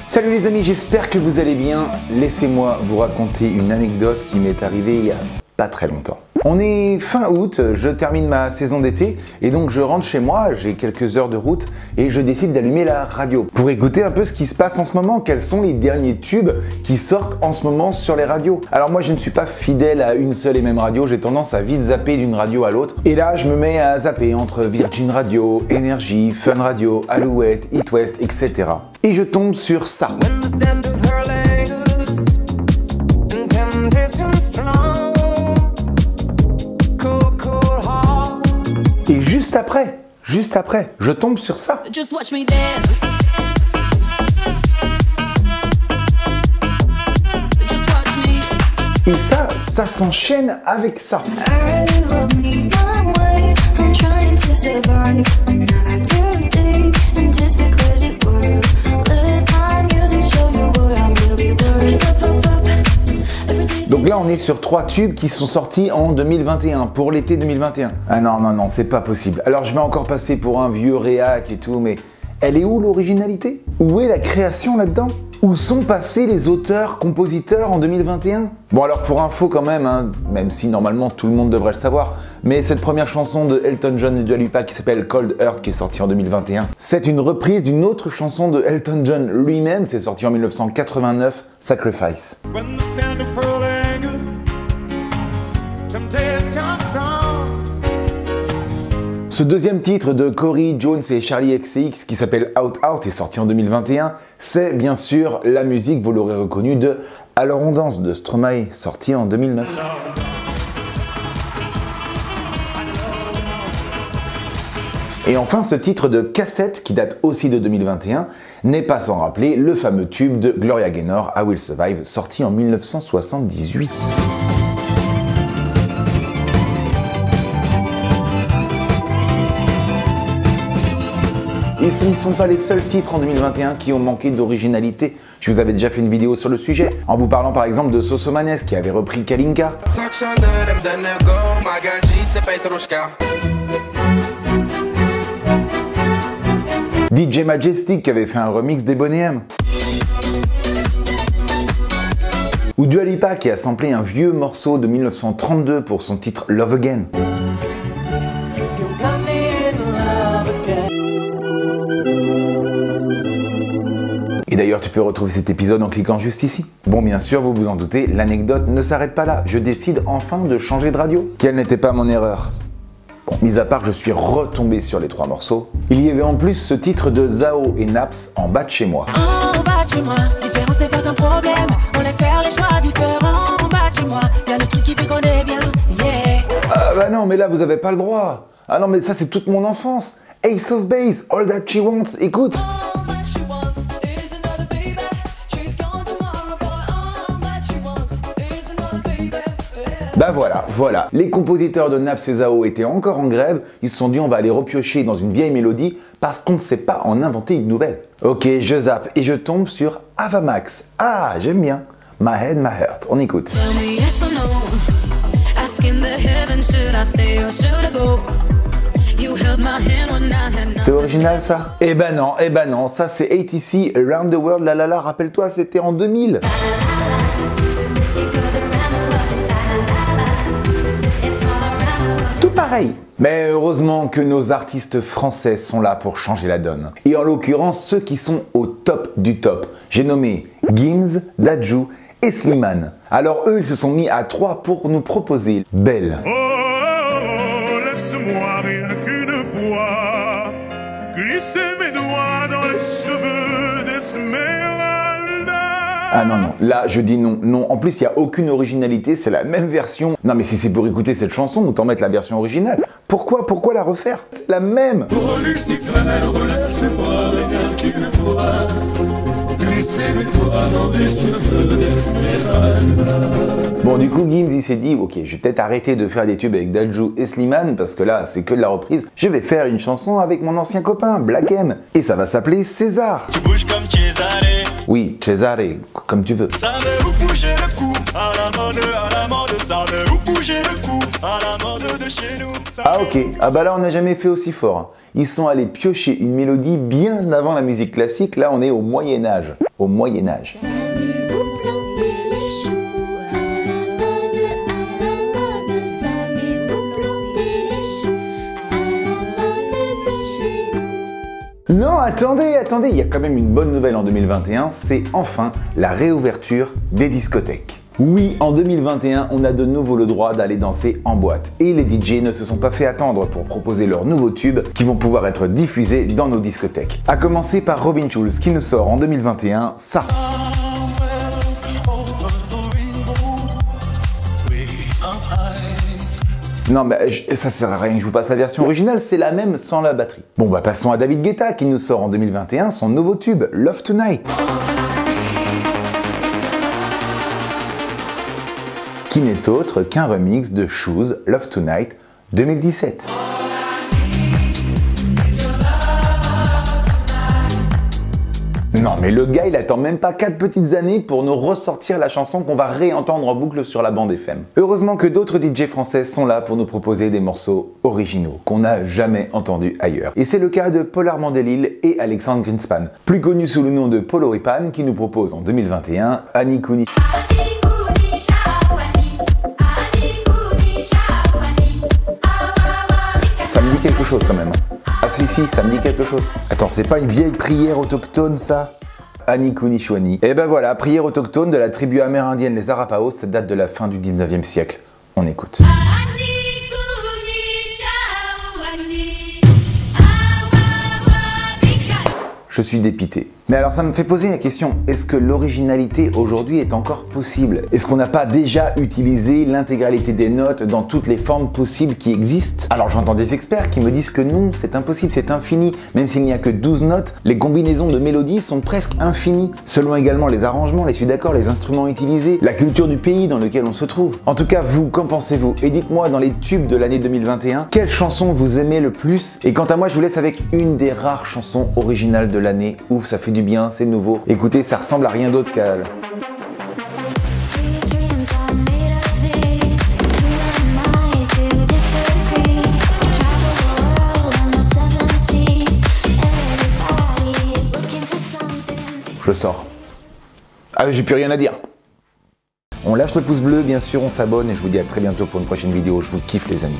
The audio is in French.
Salut les amis, j'espère que vous allez bien. Laissez-moi vous raconter une anecdote qui m'est arrivée il y a pas très longtemps. On est fin août, je termine ma saison d'été et donc je rentre chez moi, j'ai quelques heures de route et je décide d'allumer la radio pour écouter un peu ce qui se passe en ce moment, quels sont les derniers tubes qui sortent en ce moment sur les radios. Alors moi je ne suis pas fidèle à une seule et même radio, j'ai tendance à vite zapper d'une radio à l'autre et là je me mets à zapper entre Virgin Radio, Énergie, Fun Radio, Alouette, It West, etc. Et je tombe sur ça. Et juste après, je tombe sur ça. Et ça s'enchaîne avec ça. Donc là on est sur 3 tubes qui sont sortis en 2021, pour l'été 2021. Ah non, c'est pas possible. Alors je vais encore passer pour un vieux réac et tout, mais elle est où l'originalité? Où est la création là-dedans? Où sont passés les auteurs-compositeurs en 2021? Bon alors pour info quand même, hein, même si normalement tout le monde devrait le savoir, mais cette première chanson de Elton John et Dua Lipa qui s'appelle Cold Earth qui est sortie en 2021, c'est une reprise d'une autre chanson de Elton John lui-même, c'est sorti en 1989, Sacrifice. Ce deuxième titre de Cory Jones et Charli XCX qui s'appelle Out Out est sorti en 2021, c'est bien sûr la musique, vous l'aurez reconnu, de Alors on danse de Stromae, sorti en 2009. Et enfin ce titre de Cassette qui date aussi de 2021 n'est pas sans rappeler le fameux tube de Gloria Gaynor, I Will Survive, sorti en 1978. Et ce ne sont pas les seuls titres en 2021 qui ont manqué d'originalité. Je vous avais déjà fait une vidéo sur le sujet, en vous parlant par exemple de Sosomanes qui avait repris Kalinka. DJ Majestic qui avait fait un remix des Boney M. Ou Dua Lipa qui a samplé un vieux morceau de 1932 pour son titre Love Again. Et d'ailleurs, tu peux retrouver cet épisode en cliquant juste ici. Bon, bien sûr, vous vous en doutez, l'anecdote ne s'arrête pas là. Je décide enfin de changer de radio. Quelle n'était pas mon erreur? Bon, mis à part que je suis retombé sur les 3 morceaux, il y avait en plus ce titre de Zao et Naps en bas de chez moi. En bas de chez moi, différence n'est pas un problème. On laisse faire les choix différents. En bas de chez moi, y'a le truc qui fait qu'on est bien. Yeah. Ah bah non, mais là, vous avez pas le droit. Ah non, mais ça, c'est toute mon enfance. Ace of Base, All That She Wants, écoute. Bah voilà, les compositeurs de Naps et Zao étaient encore en grève, ils se sont dit on va aller repiocher dans une vieille mélodie parce qu'on ne sait pas en inventer une nouvelle. Ok, je zappe et je tombe sur Avamax. Ah, j'aime bien. My Head, My Heart, on écoute. C'est original ça? Eh ben non, ça c'est ATC, Around the World, la la la, rappelle-toi, c'était en 2000. Pareil. Mais heureusement que nos artistes français sont là pour changer la donne. Et en l'occurrence, ceux qui sont au top du top. J'ai nommé Gims, Dadju et Slimane. Alors eux, ils se sont mis à 3 pour nous proposer Belle. Oh, laisse-moi rien qu'une fois glisser mes doigts dans les cheveux d'Esmeralda. Ah non, là je dis non, en plus il n'y a aucune originalité, c'est la même version. Non mais si c'est pour écouter cette chanson, autant mettre la version originale. Pourquoi la refaire? C'est la même. Oh Lucifer, laisse-moi rien qu'une fois glisser mes doigts dans les cheveux d'Esmeralda. Bon du coup Gims il s'est dit ok je vais peut-être arrêter de faire des tubes avec Dadju et Slimane parce que là c'est que de la reprise. Je vais faire une chanson avec mon ancien copain Black M et ça va s'appeler César. Tu bouges comme César. Oui, César, comme tu veux. Ça veut bouger le cou à la mode, ça veut bouger le cou à la mode de chez nous. Ah ok, ah bah là on n'a jamais fait aussi fort. Ils sont allés piocher une mélodie bien avant la musique classique, là on est au Moyen-Âge. au Moyen-Âge. Savez-vous planter les choux à la mode, savez-vous planter les choux à la mode de chez nous? Non, attendez, il y a quand même une bonne nouvelle en 2021, c'est enfin la réouverture des discothèques. Oui, en 2021, on a de nouveau le droit d'aller danser en boîte. Et les DJ ne se sont pas fait attendre pour proposer leurs nouveaux tubes qui vont pouvoir être diffusés dans nos discothèques. À commencer par Robin Schulz qui nous sort en 2021 ça. Non, mais ça sert à rien que je vous passe la version originale, c'est la même sans la batterie. Bon, bah passons à David Guetta qui nous sort en 2021 son nouveau tube, Love Tonight. Qui n'est autre qu'un remix de Shoes, Love Tonight 2017. Non mais le gars il attend même pas 4 petites années pour nous ressortir la chanson qu'on va réentendre en boucle sur la bande FM. Heureusement que d'autres DJ français sont là pour nous proposer des morceaux originaux qu'on n'a jamais entendus ailleurs. Et c'est le cas de Paul Armand Delille et Alexandre Greenspan, plus connus sous le nom de Polo et Pan, qui nous proposent en 2021 Annie Cooney. Ça me dit quelque chose quand même. Ah si, ça me dit quelque chose. Attends, c'est pas une vieille prière autochtone ça? Annie Cooney Chouani. Et ben voilà, prière autochtone de la tribu amérindienne les Arapaho, ça date de la fin du 19e siècle. On écoute. Je suis dépité. Mais alors ça me fait poser la question, est-ce que l'originalité aujourd'hui est encore possible? Est-ce qu'on n'a pas déjà utilisé l'intégralité des notes dans toutes les formes possibles qui existent? Alors j'entends des experts qui me disent que non, c'est impossible, c'est infini. Même s'il n'y a que 12 notes, les combinaisons de mélodies sont presque infinies. Selon également les arrangements, les suites d'accords, les instruments utilisés, la culture du pays dans lequel on se trouve. En tout cas, vous, qu'en pensez-vous? Et dites-moi dans les tubes de l'année 2021, quelle chanson vous aimez le plus? Et quant à moi, je vous laisse avec une des rares chansons originales de l'année. Ouf, ça fait du bien, c'est nouveau. Écoutez, ça ressemble à rien d'autre qu'à... Je sors. Ah, j'ai plus rien à dire. On lâche le pouce bleu, bien sûr, on s'abonne et je vous dis à très bientôt pour une prochaine vidéo. Je vous kiffe les amis.